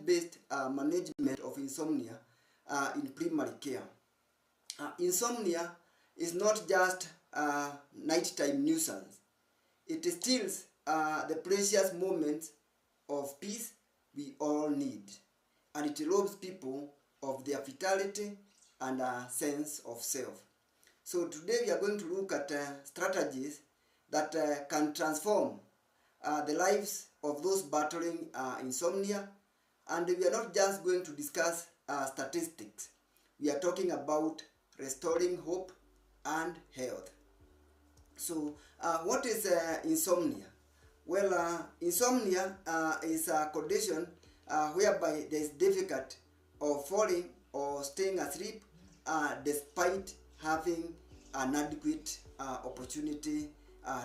evidence-based management of insomnia in primary care. Insomnia is not just nighttime nuisance. It steals the precious moments of peace we all need, and it robs people of their vitality and a sense of self. So today we are going to look at strategies that can transform the lives of those battling insomnia. And we are not just going to discuss statistics. We are talking about restoring hope and health. So what is insomnia? Well, insomnia is a condition whereby there is difficulty of falling or staying asleep despite having an adequate opportunity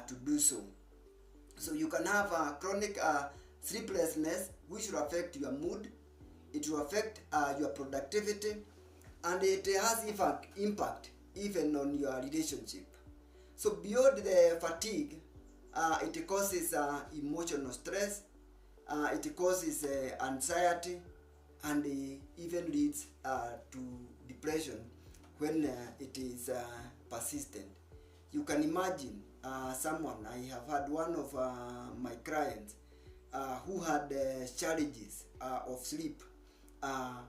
to do so. So you can have a chronic sleeplessness, which will affect your mood, it will affect your productivity, and it has impact even on your relationship. So beyond the fatigue, it causes emotional stress, it causes anxiety, and even leads to depression when it is persistent. You can imagine someone, I have had one of my clients who had challenges of sleep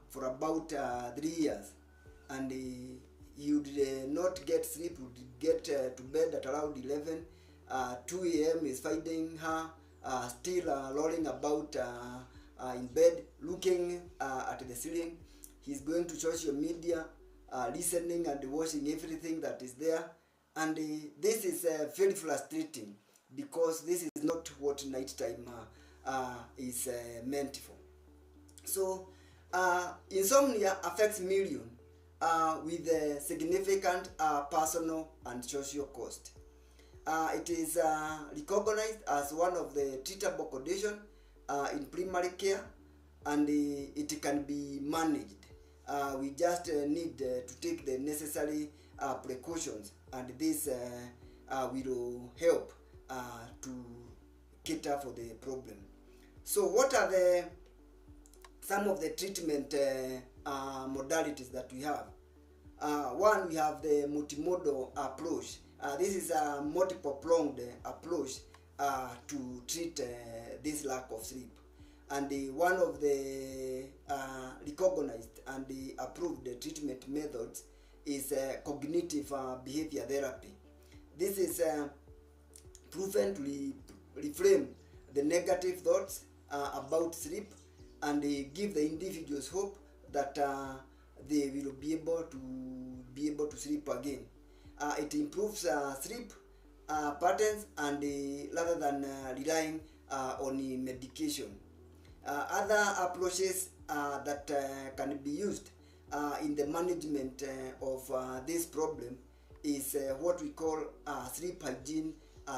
for about 3 years, and he would not get sleep, would get to bed at around 11, 2 a.m. is finding her still rolling about in bed, looking at the ceiling. He's going to social media, listening and watching everything that is there, and this is very frustrating because this is not what nighttime is meant for. So insomnia affects millions with significant personal and social cost. It is recognized as one of the treatable conditions in primary care, and it can be managed. We just need to take the necessary precautions, and this will help to cater for the problem. So what are some of the treatment modalities that we have? One, we have the multimodal approach. This is a multiple-pronged approach to treat this lack of sleep. And one of the recognized and the approved treatment methods is cognitive behavior therapy. This is proven to reframe the negative thoughts about sleep and give the individuals hope that they will be able to sleep again. It improves sleep patterns and rather than relying on medication. Other approaches that can be used in the management of this problem is what we call sleep hygiene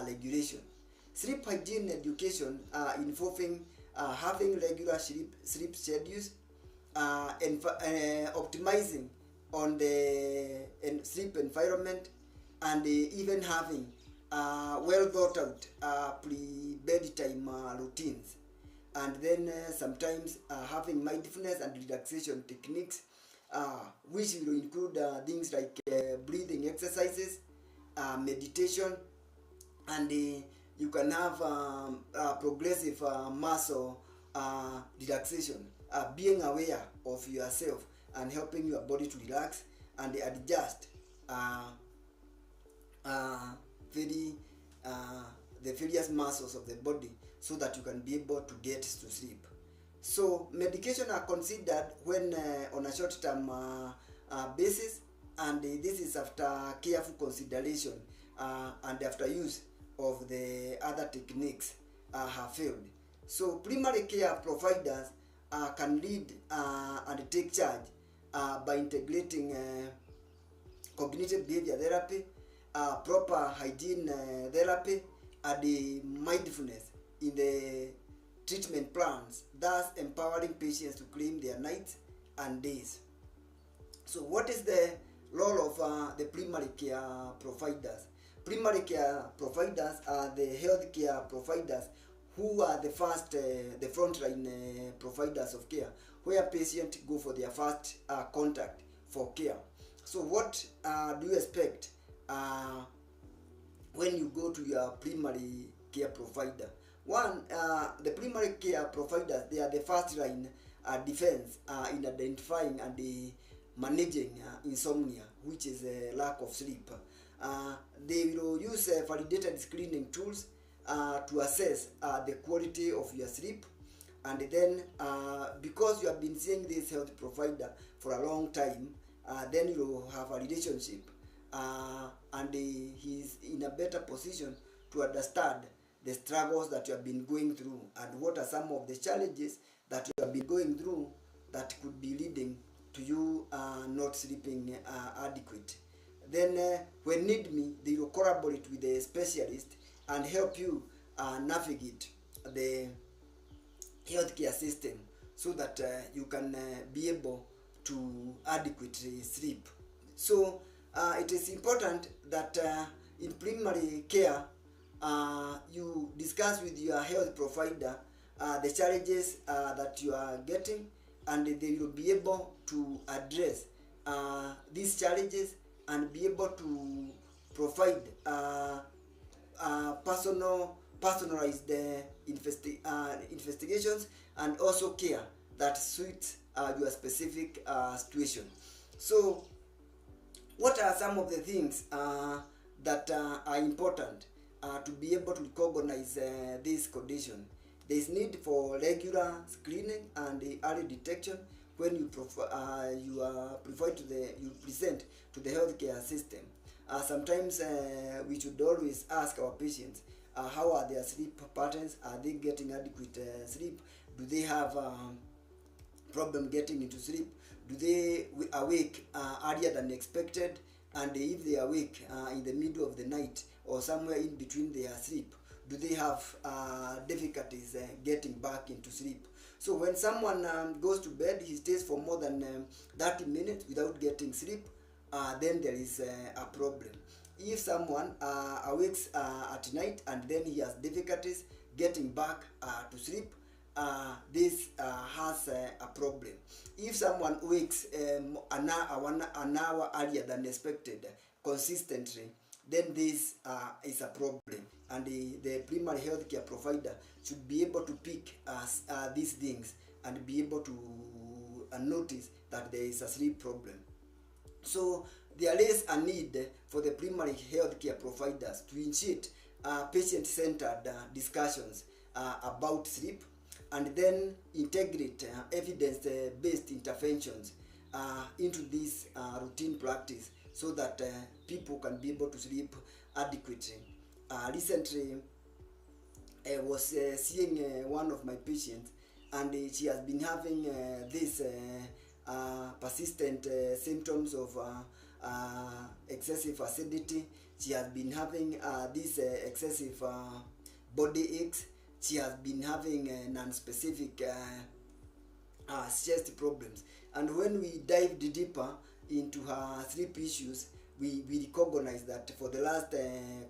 regulation. Sleep hygiene education involving having regular sleep schedules and optimizing on the sleep environment, and even having well thought out pre-bedtime routines, and then sometimes having mindfulness and relaxation techniques, which will include things like breathing exercises, meditation, and you can have progressive muscle relaxation, being aware of yourself and helping your body to relax and adjust the various muscles of the body so that you can be able to get to sleep. So medication are considered when on a short-term basis, and this is after careful consideration and after use of the other techniques have failed. So primary care providers can lead and take charge by integrating cognitive behavior therapy, proper hygiene therapy, and mindfulness in the treatment plans, thus empowering patients to claim their nights and days. So what is the role of the primary care providers? Primary care providers are the healthcare providers who are the frontline providers of care, where patients go for their first contact for care. So what do you expect when you go to your primary care provider? One, the primary care providers, they are the first line defense in identifying and managing insomnia, which is a lack of sleep. They will use validated screening tools to assess the quality of your sleep. And then because you have been seeing this health provider for a long time, then you will have a relationship, and he's in a better position to understand the struggles that you have been going through and what are some of the challenges that you have been going through that could be leading to you not sleeping adequate. Then when need me, they will collaborate with the specialist and help you navigate the healthcare system so that you can be able to adequately sleep. So it is important that in primary care you discuss with your health provider the challenges that you are getting, and they will be able to address these challenges and be able to provide personalized investigations and also care that suits your specific situation. So what are some of the things that are important to be able to recognize this condition? There is need for regular screening and early detection when you present to the healthcare system. Sometimes we should always ask our patients how are their sleep patterns. Are they getting adequate sleep? Do they have problem getting into sleep? Do they awake earlier than expected? And if they awake in the middle of the night or somewhere in between their sleep, do they have difficulties getting back into sleep? So when someone goes to bed, he stays for more than 30 minutes without getting sleep, then there is a problem. If someone awakes at night and then he has difficulties getting back to sleep, this has a problem. If someone wakes an hour earlier than expected consistently, then this is a problem, and the primary healthcare provider should be able to pick these things and be able to notice that there is a sleep problem. So there is a need for the primary healthcare providers to initiate patient-centered discussions about sleep, and then integrate evidence-based interventions into this routine practice so that people can be able to sleep adequately. Recently, I was seeing one of my patients, and she has been having this persistent symptoms of excessive acidity. She has been having this excessive body aches. She has been having non-specific chest problems. And when we dived deeper into her sleep issues, we recognize that for the last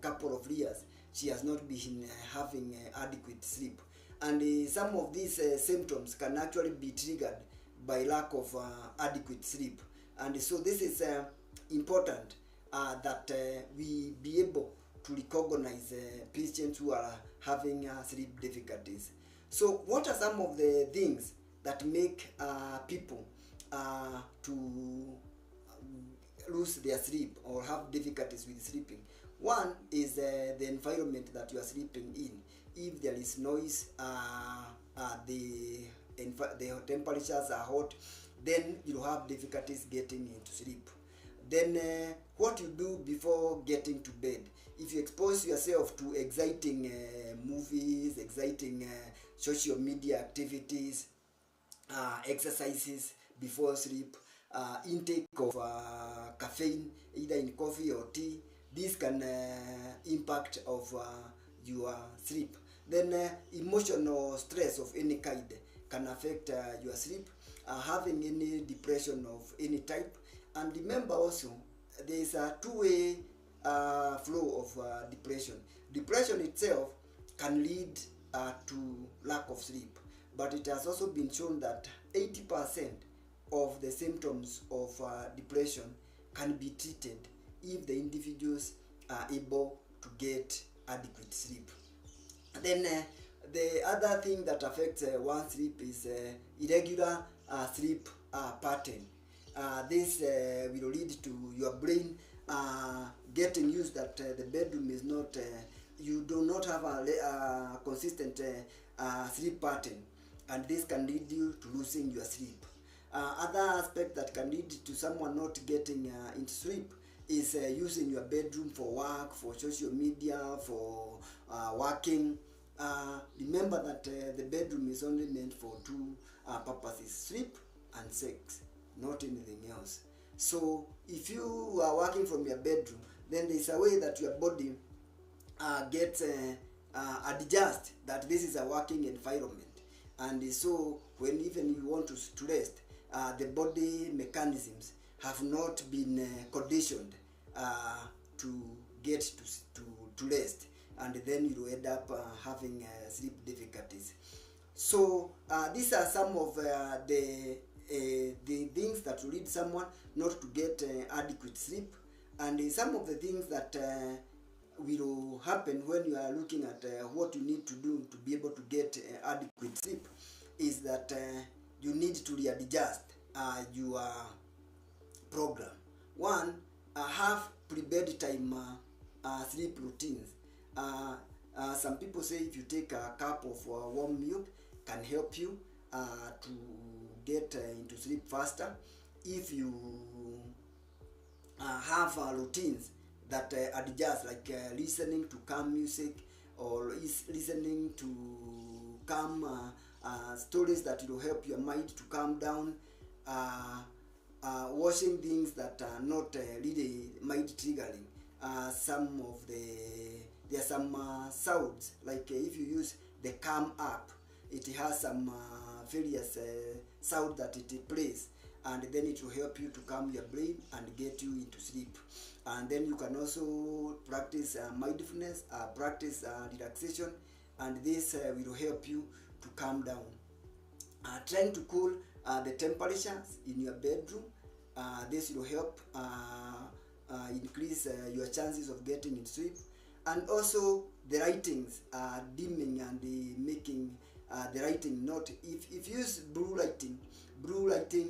couple of years, she has not been having adequate sleep. And some of these symptoms can actually be triggered by lack of adequate sleep. And so this is important that we be able to recognize patients who are having sleep difficulties. So what are some of the things that make people to lose their sleep or have difficulties with sleeping? One is the environment that you are sleeping in. If there is noise, the temperatures are hot, then you have difficulties getting into sleep. Then what you do before getting to bed. If you expose yourself to exciting movies, exciting social media activities, exercises before sleep, intake of caffeine, either in coffee or tea, this can impact of your sleep. Then emotional stress of any kind can affect your sleep, having any depression of any type. And remember also, there is a two-way flow of depression. Depression itself can lead to lack of sleep. But it has also been shown that 80% of the symptoms of depression can be treated if the individuals are able to get adequate sleep. And then the other thing that affects one's sleep is irregular sleep pattern. This will lead to your brain getting used that the bedroom is not, you do not have a consistent sleep pattern, and this can lead you to losing your sleep. Other aspect that can lead to someone not getting into sleep is using your bedroom for work, for social media, for working. Remember that the bedroom is only meant for two purposes: sleep and sex, not anything else. So if you are working from your bedroom, then there is a way that your body gets adjust that this is a working environment. And so when even you want to rest, the body mechanisms have not been conditioned to get to rest, and then you end up having sleep difficulties. So these are some of the things that will lead someone not to get adequate sleep, and some of the things that will happen when you are looking at what you need to do to be able to get adequate sleep is that you need to readjust your program. One, have pre-bedtime sleep routines. Some people say if you take a cup of warm milk can help you to get into sleep faster. If you have routines that adjust, like listening to calm music, or listening to calm stories that will help your mind to calm down, watching things that are not really mind triggering. There are some sounds, like if you use the Calm app, it has some various sound that it plays, and then it will help you to calm your brain and get you into sleep. And then you can also practice mindfulness, practice relaxation, and this will help you to calm down. Trying to cool the temperatures in your bedroom, this will help increase your chances of getting in sleep. And also the lightings, dimming and making the lighting not, if you use blue lighting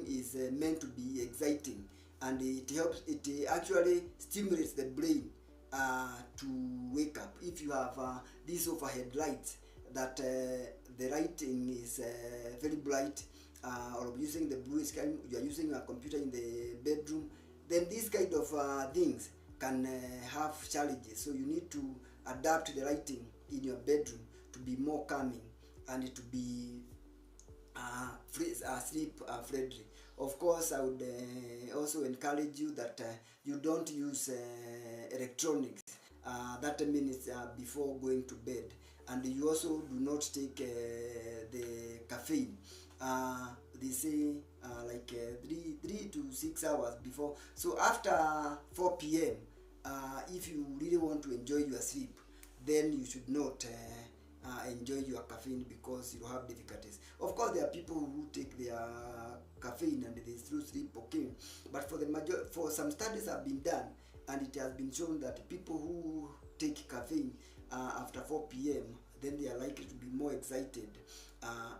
is meant to be exciting, and it helps, it actually stimulates the brain to wake up. If you have these overhead lights that the lighting is very bright, or using the blue sky, you are using a computer in the bedroom, then these kind of things can have challenges. So you need to adapt the lighting in your bedroom to be more calming and to be sleep friendly. Of course, I would also encourage you that you don't use electronics 30 minutes before going to bed, and you also do not take the caffeine. They say like 3 to 6 hours before. So after 4 p.m., if you really want to enjoy your sleep, then you should not enjoy your caffeine, because you have difficulties. Of course, there are people who take their caffeine and they still sleep okay, but for some studies have been done, and it has been shown that people who take caffeine after 4 p.m., then they are likely to be more excited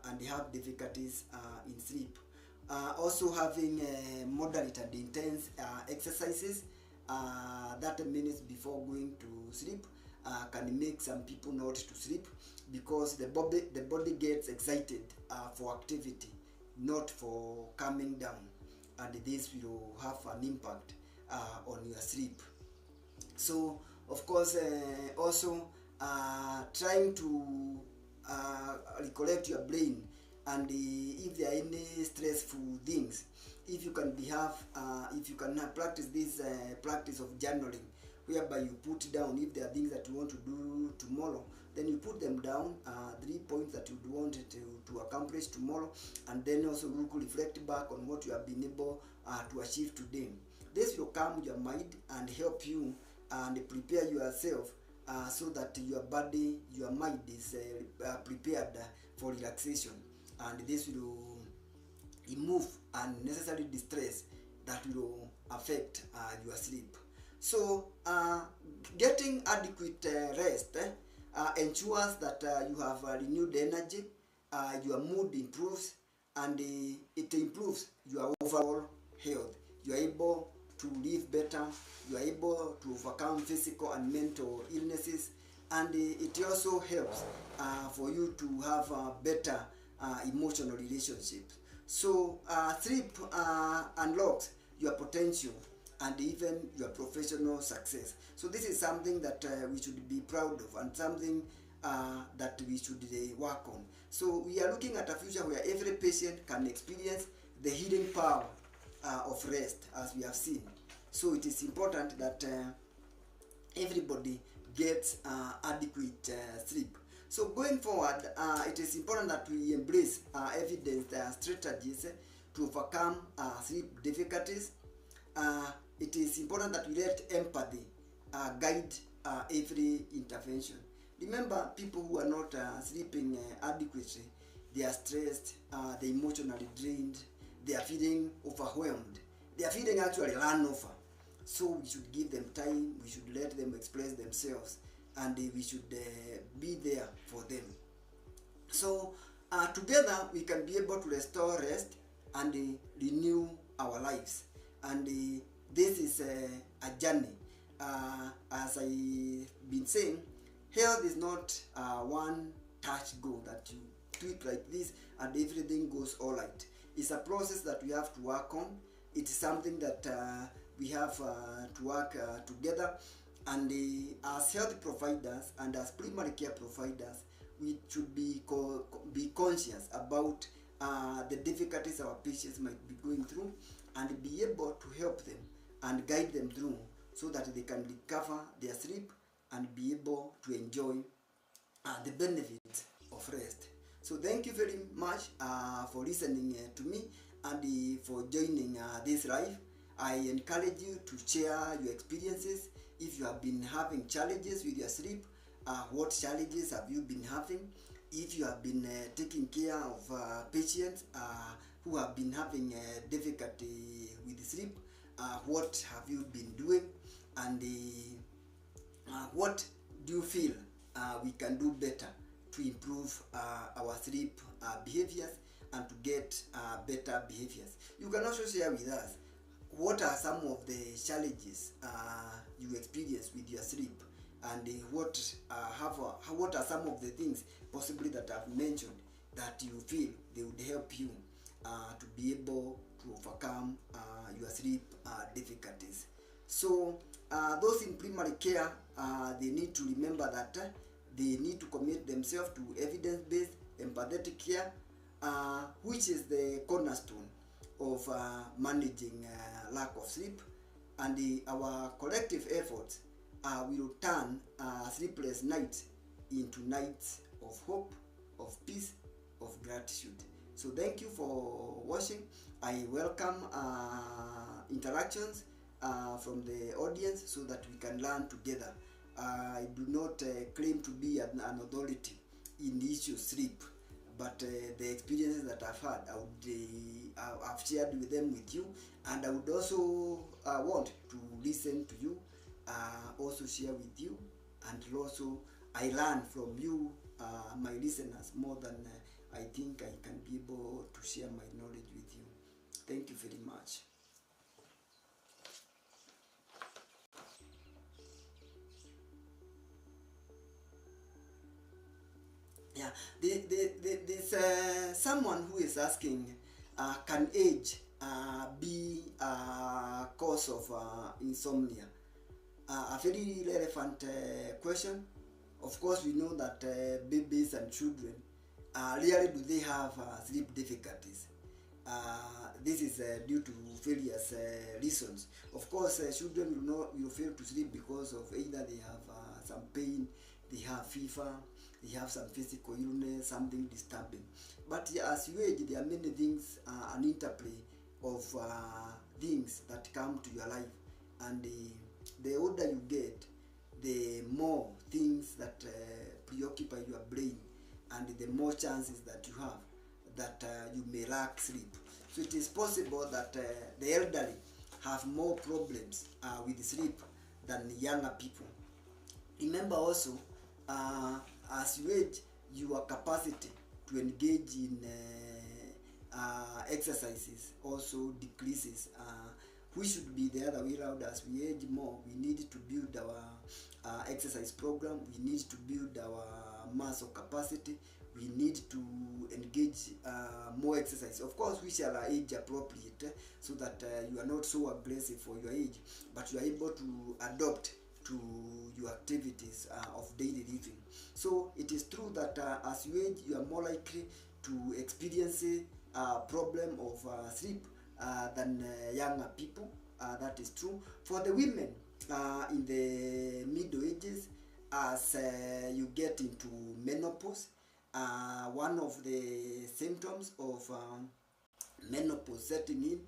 and they have difficulties in sleep. Also having moderate and intense exercises 30 minutes before going to sleep can make some people not to sleep, because the body gets excited for activity, not for calming down, and this will have an impact on your sleep. So of course, also trying to recollect your brain, and if there are any stressful things, if you can practice this practice of journaling, whereby you put down, if there are things that you want to do tomorrow, then you put them down, 3 points that you want to accomplish tomorrow, and then also reflect back on what you have been able to achieve today. This will calm your mind and help you and prepare yourself so that your body, your mind is prepared for relaxation, and this will remove unnecessary distress that will affect your sleep. So getting adequate rest ensures that you have renewed energy, your mood improves, and it improves your overall health. You are able to live better, you are able to overcome physical and mental illnesses, and it also helps for you to have better emotional relationships. So sleep unlocks your potential and even your professional success. So this is something that we should be proud of, and something that we should work on. So we are looking at a future where every patient can experience the healing power of rest, as we have seen. So it is important that everybody gets adequate sleep. So going forward, it is important that we embrace evidence strategies to overcome sleep difficulties. It is important that we let empathy guide every intervention. Remember, people who are not sleeping adequately, they are stressed, they are emotionally drained, they are feeling overwhelmed, they are feeling actually run over. So we should give them time, we should let them express themselves, and we should be there for them. So together we can be able to restore rest and renew our lives. And this is a journey. As I've been saying, health is not one touch go that you tweak like this and everything goes all right. It's a process that we have to work on. It's something that we have to work together. And as health providers and as primary care providers, we should be conscious about the difficulties our patients might be going through, and be able to help them and guide them through so that they can recover their sleep and be able to enjoy the benefits of rest. So thank you very much for listening to me and for joining this live. I encourage you to share your experiences. If you have been having challenges with your sleep, what challenges have you been having? If you have been taking care of patients who have been having difficulty with sleep, what have you been doing? And what do you feel we can do better to improve our sleep behaviors and to get better behaviors? You can also share with us what are some of the challenges you experience with your sleep, and what are some of the things possibly that I've mentioned that you feel they would help you to be able to overcome your sleep difficulties. So those in primary care, they need to remember that they need to commit themselves to evidence-based empathetic care, which is the cornerstone of managing lack of sleep, and our collective efforts will turn sleepless nights into nights of hope, of peace, of gratitude. So thank you for watching. I welcome interactions from the audience so that we can learn together. I do not claim to be an authority in the issue of sleep, but the experiences that I've had, I've shared with them with you, and I would also want to listen to you, also share with you, and also I learn from you, my listeners, more than I think I can be able to share my knowledge with you. Thank you very much. Yeah, there's someone who is asking, can age be a cause of insomnia? A very relevant question. Of course, we know that babies and children, rarely do they have sleep difficulties. This is due to various reasons. Of course, children will fail to sleep because of either they have some pain, they have fever, they have some physical illness, something disturbing. But as you age, there are many things, an interplay of things that come to your life, and the older you get, the more things that preoccupy your brain, and the more chances that you have that you may lack sleep. So it is possible that the elderly have more problems with sleep than younger people. Remember also, as you age, your capacity to engage in exercises also decreases. We should be the other way around. As we age more, we need to build our exercise program, we need to build our muscle capacity, we need to engage more exercise. Of course, we shall age appropriate, so that you are not so aggressive for your age, but you are able to adopt to your activities of daily living. So it is true that as you age, you are more likely to experience a problem of sleep than younger people. That is true. For the women in the middle ages, as you get into menopause, one of the symptoms of menopause setting in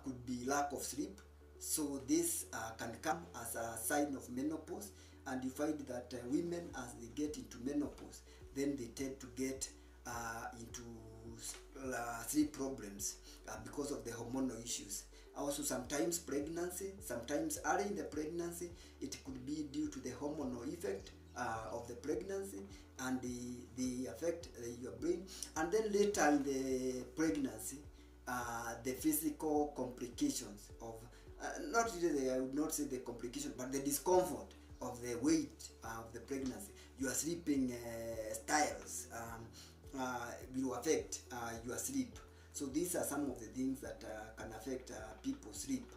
could be lack of sleep. So this can come as a sign of menopause, and you find that women, as they get into menopause, then they tend to get into sleep problems because of the hormonal issues. Also, sometimes pregnancy, sometimes early in the pregnancy, it could be due to the hormonal effect of the pregnancy, and they affect your brain. And then later in the pregnancy, the physical complications of not really, I would not say the complication, but the discomfort of the weight of the pregnancy. Your sleeping styles will affect your sleep. So these are some of the things that can affect people's sleep.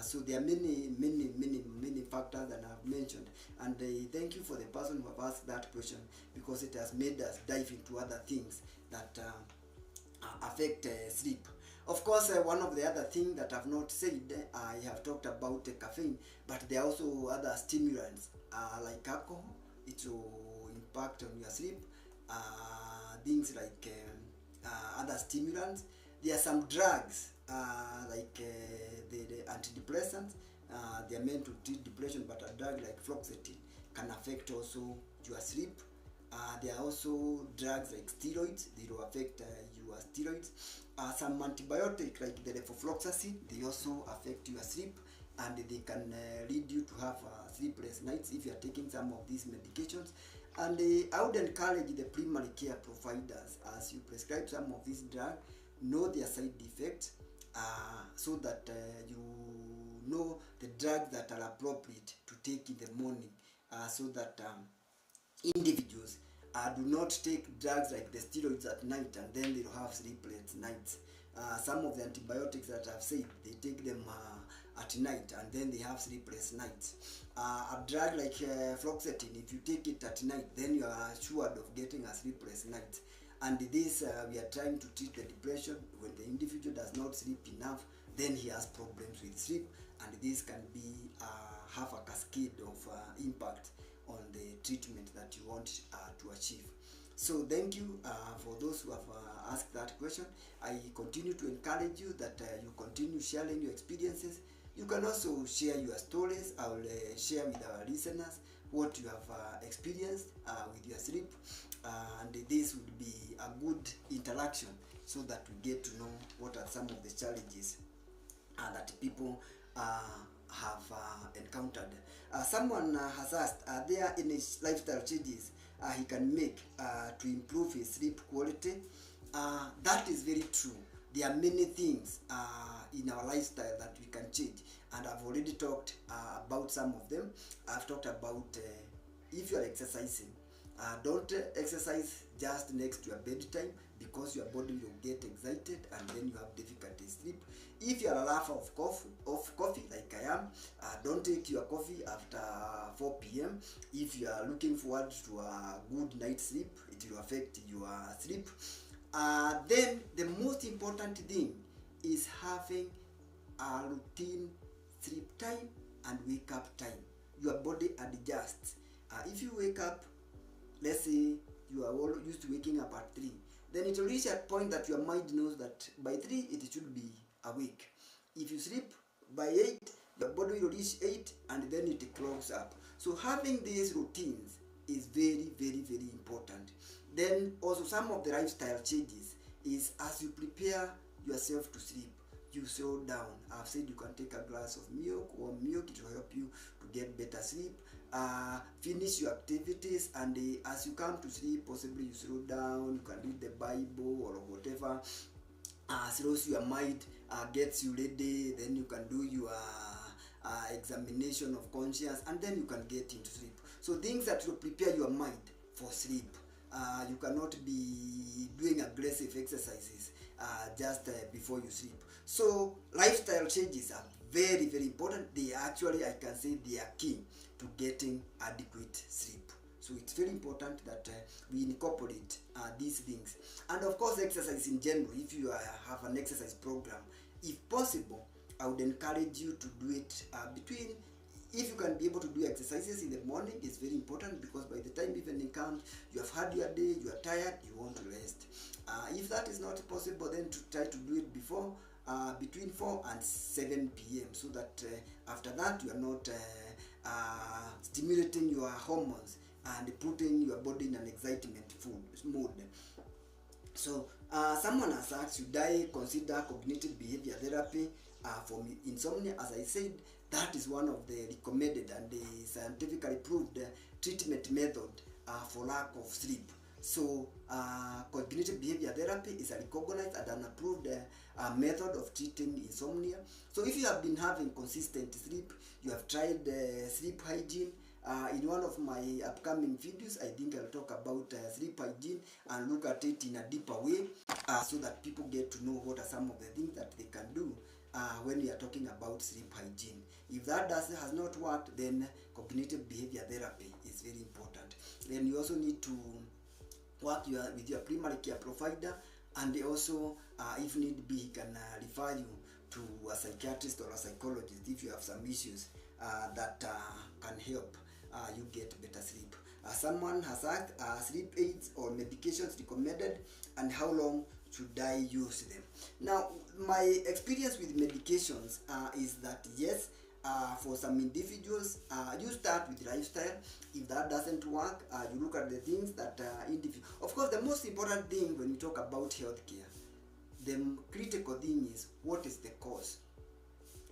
So there are many factors that I've mentioned, and thank you for the person who have asked that question, because it has made us dive into other things that affect sleep. Of course, one of the other things that I've not said, I have talked about caffeine, but there are also other stimulants like alcohol. It will impact on your sleep. Things like other stimulants. There are some drugs like the antidepressants. They are meant to treat depression, but a drug like fluoxetine can affect also your sleep. There are also drugs like steroids. They will affect your steroids. Some antibiotics like the levofloxacin, they also affect your sleep, and they can lead you to have sleepless nights if you are taking some of these medications. And I would encourage the primary care providers, as you prescribe some of these drugs, know their side effects, so that you know the drugs that are appropriate to take in the morning, so that individuals do not take drugs like the steroids at night and then they'll have sleepless nights. Some of the antibiotics that I've said, they take them at night and then they have sleepless nights. A drug like fluoxetine, if you take it at night, then you are assured of getting a sleepless night. And this, we are trying to treat the depression. When the individual does not sleep enough, then he has problems with sleep, and this can be have a cascade of impact on the treatment that you want to achieve. So thank you for those who have asked that question. I continue to encourage you that you continue sharing your experiences. You can also share your stories. I will share with our listeners what you have experienced with your sleep, and this would be a good interaction, so that we get to know what are some of the challenges that people have encountered. Someone has asked, are there any lifestyle changes he can make to improve his sleep quality? That is very true. There are many things in our lifestyle that we can change, and I've already talked about some of them. I've talked about if you are exercising, don't exercise just next to your bedtime, because your body will get excited and then you have difficulty sleep. If you are a lover of coffee like I am, don't take your coffee after 4 p.m. If you are looking forward to a good night's sleep, it will affect your sleep. Then the most important thing is having a routine sleep time and wake up time. Your body adjusts. If you wake up, let's say you are all used to waking up at 3, then it will reach a point that your mind knows that by 3 it should be awake. If you sleep by 8, your body will reach 8 and then it clogs up. So having these routines is very, very, very important. Then also some of the lifestyle changes is as you prepare yourself to sleep, you slow down. I've said you can take a glass of milk, warm milk, it will help you to get better sleep. Finish your activities, and as you come to sleep, possibly you slow down, you can read the Bible or whatever slows your mind, gets you ready, then you can do your examination of conscience, and then you can get into sleep. So things that will prepare your mind for sleep. You cannot be doing aggressive exercises just before you sleep. So lifestyle changes are very, very important. They actually, I can say, they are key to getting adequate sleep. So it's very important that we incorporate these things. And of course, exercise in general. If you have an exercise program, if possible, I would encourage you to do it between, if you can be able to do exercises in the morning, it's very important, because by the time evening comes, you have had your day, you are tired, you want to rest. If that is not possible, then to try to do it before between 4 and 7 p.m. so that after that you are not stimulating your hormones and putting your body in an excitement mode. So someone has asked, should I consider cognitive behavior therapy for insomnia? As I said, that is one of the recommended and the scientifically proved treatment method for lack of sleep. So cognitive behavior therapy is a recognized and an approved method of treating insomnia. So if you have been having consistent sleep, you have tried sleep hygiene. In one of my upcoming videos, I think I'll talk about sleep hygiene and look at it in a deeper way, so that people get to know what are some of the things that they can do when we are talking about sleep hygiene. If that has not worked, then cognitive behavior therapy is very important. Then you also need to work with your primary care provider, and also if need be, he can refer you to a psychiatrist or a psychologist if you have some issues that can help you get better sleep. Someone has asked, sleep aids or medications recommended, and how long should I use them? Now, my experience with medications is that yes, for some individuals, you start with lifestyle. If that doesn't work, you look at the things that of course, the most important thing when we talk about healthcare, the critical thing is what is the cause.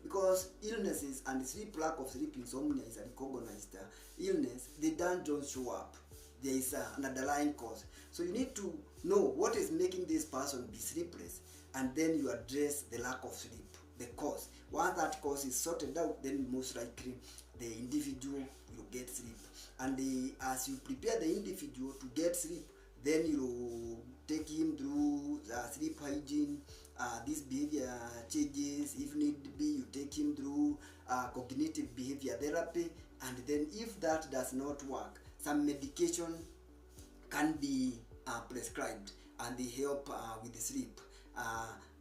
Because illnesses and lack of sleep, insomnia is a recognized illness. They don't just show up. There is an underlying cause. So you need to know what is making this person be sleepless, and then you address the lack of sleep, the cause. Once that cause is sorted out, then most likely the individual will get sleep. And as you prepare the individual to get sleep, then you take him through sleep hygiene, these behavior changes. If need be, you take him through cognitive behavior therapy, and then if that does not work, some medication can be prescribed, and they help with the sleep.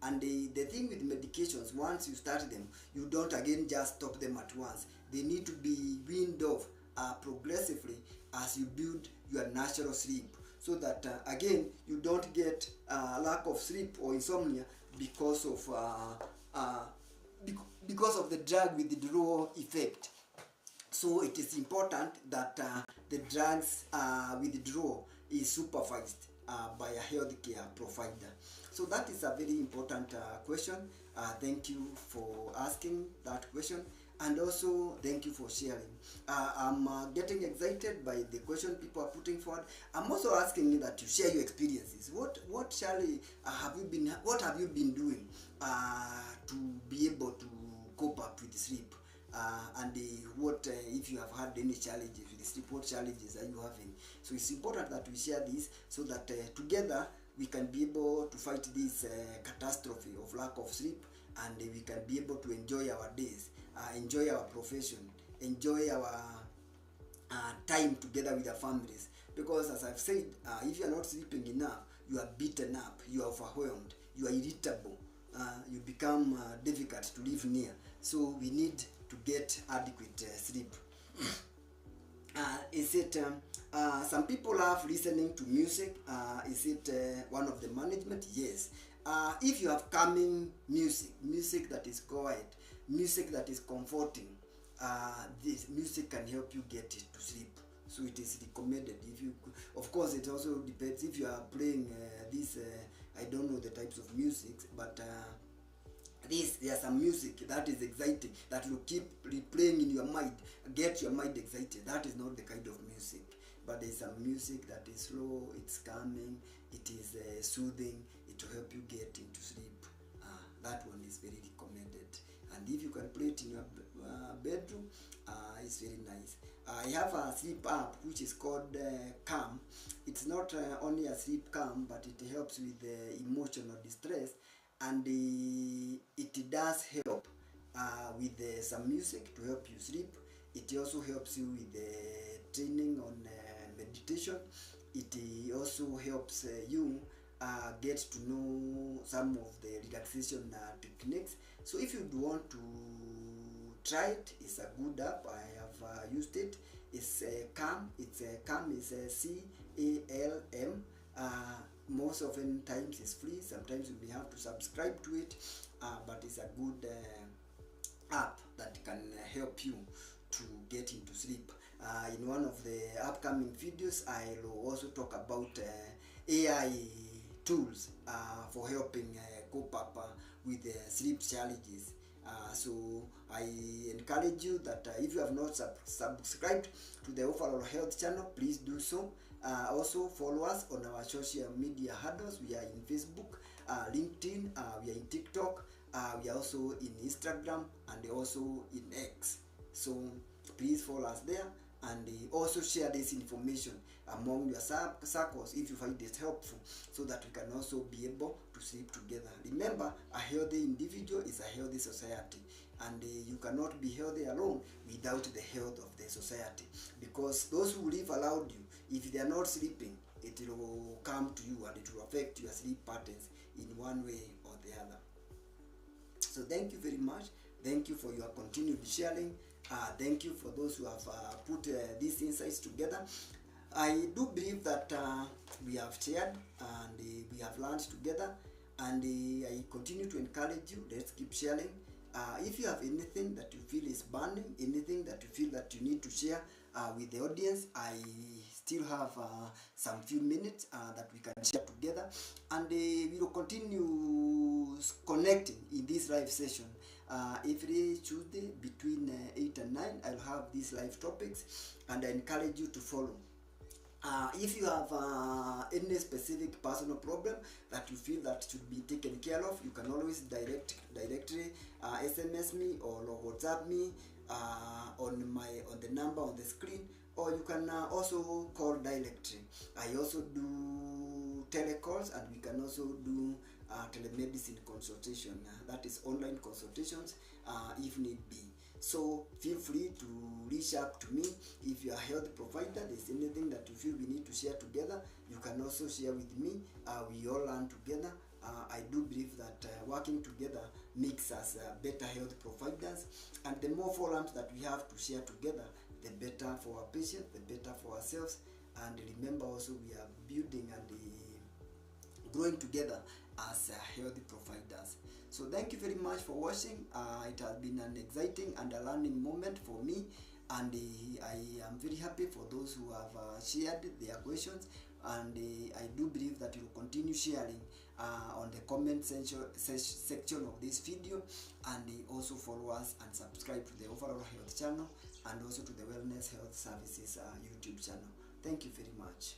And the thing with medications, once you start them, you don't again just stop them at once. They need to be weaned off progressively as you build your natural sleep, so that again you don't get lack of sleep or insomnia because of the drug withdrawal effect. So it is important that the drugs withdrawal is supervised by a healthcare provider. So that is a very important question. Thank you for asking that question, and also thank you for sharing. I'm getting excited by the question people are putting forward. I'm also asking you that you share your experiences. What have you been doing to be able to cope up with sleep? And what if you have had any challenges with sleep, what challenges are you having? So it's important that we share this, so that together we can be able to fight this catastrophe of lack of sleep, and we can be able to enjoy our days, enjoy our profession, enjoy our time together with our families. Because as I've said, if you are not sleeping enough, you are beaten up, you are overwhelmed, you are irritable, you become difficult to live near. So we need to get adequate sleep. Is it some people love listening to music? Is it one of the management? Yes. If you have calming music that is quiet, music that is comforting, this music can help you get to sleep. So it is recommended. If you, of course, it also depends if you are playing this. I don't know the types of music, but there's some music that is exciting, that will keep replaying in your mind, get your mind excited. That is not the kind of music. But there's some music that is slow, it's calming, it is soothing, it will help you get into sleep. That one is very recommended. And if you can play it in your bedroom, it's very nice. I have a sleep app which is called Calm. It's not only a sleep calm, but it helps with emotional distress, and it does help with some music to help you sleep. It also helps you with training on meditation. It also helps you get to know some of the relaxation techniques. So if you want to try it, it's a good app. I have used it. It's Calm. It's Calm is CALM. Most often times it's free. Sometimes you may have to subscribe to it, but it's a good app that can help you to get into sleep. In one of the upcoming videos, I will also talk about AI tools for helping cope up with sleep challenges. So I encourage you that if you have not subscribed to the Overall Health channel, please do so. Also follow us on our social media handles. We are in Facebook, LinkedIn, we are in TikTok, we are also in Instagram, and also in X. So please follow us there, and also share this information among your circles if you find it helpful, so that we can also be able to sleep together. Remember, a healthy individual is a healthy society, and you cannot be healthy alone without the health of the society, because those who live around you, if they are not sleeping, it will come to you and it will affect your sleep patterns in one way or the other. So thank you very much. Thank you for your continued sharing. Thank you for those who have put these insights together. I do believe that we have shared and we have learned together, and I continue to encourage you. Let's keep sharing. If you have anything that you feel is burning, anything that you feel that you need to share with the audience, I still have some few minutes that we can share together, and we will continue connecting in this live session. Every Tuesday between 8 and 9, I'll have these live topics, and I encourage you to follow. If you have any specific personal problem that you feel that should be taken care of, you can always directly SMS me or WhatsApp me on the number on the screen, or you can also call directly. I also do telecalls, and we can also do telemedicine consultation. That is online consultations if need be. So feel free to reach out to me. If you are a health provider, there's anything that you feel we need to share together, you can also share with me. We all learn together. I do believe that working together makes us better health providers, and the more forums that we have to share together, the better for our patients, the better for ourselves. And remember also, we are building and growing together as healthy providers. So thank you very much for watching. It has been an exciting and a learning moment for me, and I am very happy for those who have shared their questions, and I do believe that you will continue sharing on the comment section of this video, and also follow us and subscribe to the Overall Health channel, and also to the Wellness Health Services YouTube channel. Thank you very much.